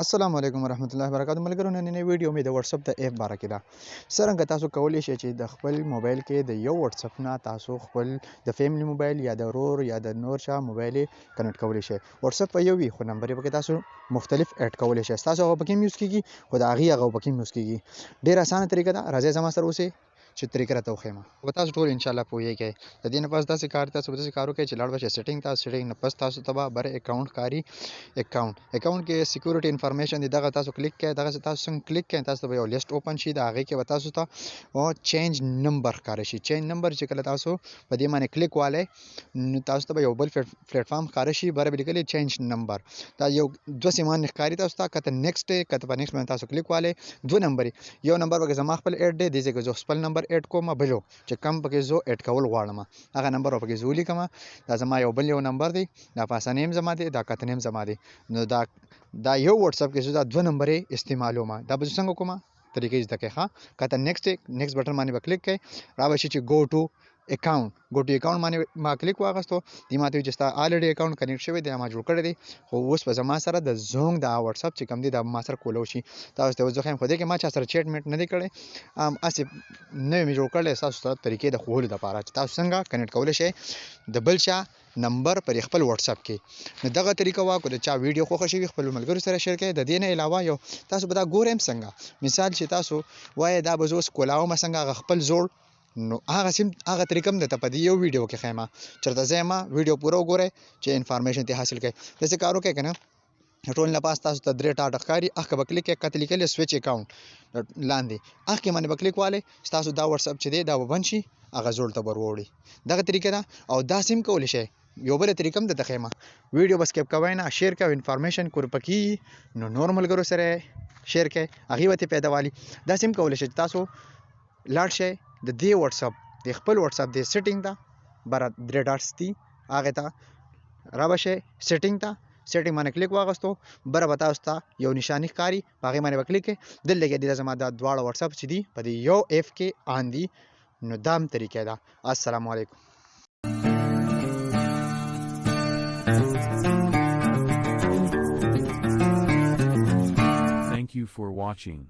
السلام علیکم ورحمت الله وبرکاتہ ملګرو نن ویډیو مې د واتس اپ د اپ باره کې ده څرنګه تاسو کولی شئ چې د خپل موبایل کې د یو واتس اپ نه تاسو خپل د فیملی موبایل یا د ورور یا د نور چا موبایل کنیکټ کولی شئ واتس اپ یو وي خو نمبر یې پکې تاسو مختلف اډ کولی شئ تاسو هغه پکې یوز کیږي خو د هغې هغه پکې یوز کیږي ډېر اسانه طریقه ده راځئ زما سره اوسئ چې طریقه راته وښیم به تاسو ټول انشاءالله پوهیږئ د دې نه پس داسې کار تاسو به داسې کار وکړئ چې لاړ به شئ سیټینګ ته سیټینګ نه پس تاسو ته به بر اکاونټ کاري اکاونټ کې سکیورټي انفارمیشن دی دغه تاسو کلیک کړئ دغه تاسو څنګه کلیک کړئ تاسو ته یو لیست اوپن شي د هغې کې به تاسو ته او چینج نمبر ښکاره شي چینج نمبر چې کله تاسو په دې باندې کلیک والئ نو تاسو ته به یو بل پلیټفارم ښکاره شي بره به لیکلي چینج نمبر دا یو دوه سیمان ښکاري تاسو ته کته نیکسټ دی کته په نیکسټ باندې تاسو کلیک والئ دوه نمبر یو نمبر پکې زما خپل اډ دی دې ځای کې زه خپل نمبر اډ کوم بلو چې کم پکې زه اډ کول غواړم هغه نمبر پکې زه ولیکم دا زما یو بل یو نمبر دی دا پاسه نیم زما دی دا کته نیم زما دی نو دا یو واتس اپ کې زه دا دوه نمبرې استعمالوم دا به څنګه کوم طریقې زده کړئ ښه کته نیکسټ بټن باندې به کلیک کړئ را به شي چې ګو ټو اکاونټ باندې ما کلیک واغستو دې ماته چې ستا الریډي اکاونټ کنیکټ شوی دی ما جوړ کړی دی خو اوس په زما سره د زونګ د واتس اپ چې کوم دی دا ما سره کولو شي تاسو ته وځو خیم خو دې کې ما چا سره چیټ میټ نه دی کړی اسې نوې مې جوړ کړی تاسو ته طریقې د ښوولو دپاره چې تاسو څنګه کنیکټ کولی شئ د بل چا نمبر پر خپل واتس اپ کې نو دغه طریقه واکو د چا ویډیو خوښه شوي خپل ملګرو سره شیر کړئ د دې نه علاوه یو تاسو به دا ګورئ هم څنګه مثال چې تاسو وایئ دا به زه اوس کولاومه څنګه هغه خپل زوړ نو هغه طریقه هم درته په دې یو ویډیو کې ښیم چېرته ځئ ما ویډیو پوره وګورئ چې انفارمیشن ترې حاصل کړئ داسې کار وکړئ که نه ټول نه پاس تاسو ته درې ټاټه ښکاري هغه به کلیک کړئ کته لیکلې سویچ اکاونټ لاندې هغه کې باندې به کلیک والئ ستاسو دا واتس اپ چې دی دا به بند شي هغه زوړ ته به وروړي دغه طریقه ده او داسې هم کولی شئ یو بله طریقه هم درته ښیم ویډیو به سکیپ کوئ نه شیر کوئ انفارمیشن کور پکې نو نور ملګرو سره شیر کړئ هغې به ترې پیدا والي داسې هم کولی شئ چې تاسو لاړ شئ د دې واتس اپ د خپل واتس اپ د سیټینګ ته بره درې ډاټس دي هغې ته را به شئ سیټینګ ته سیټینګ باندې کلیک واغستو بره به تاسو ته یو نشاني ښکاري په هغې باندې به کلیک کړئ دلته کې د زما دا دواړه واتس اپ چې دي په دې یو ایف کې آن دي نو دا هم طریقه ده السلام علیکم Thank you for watching.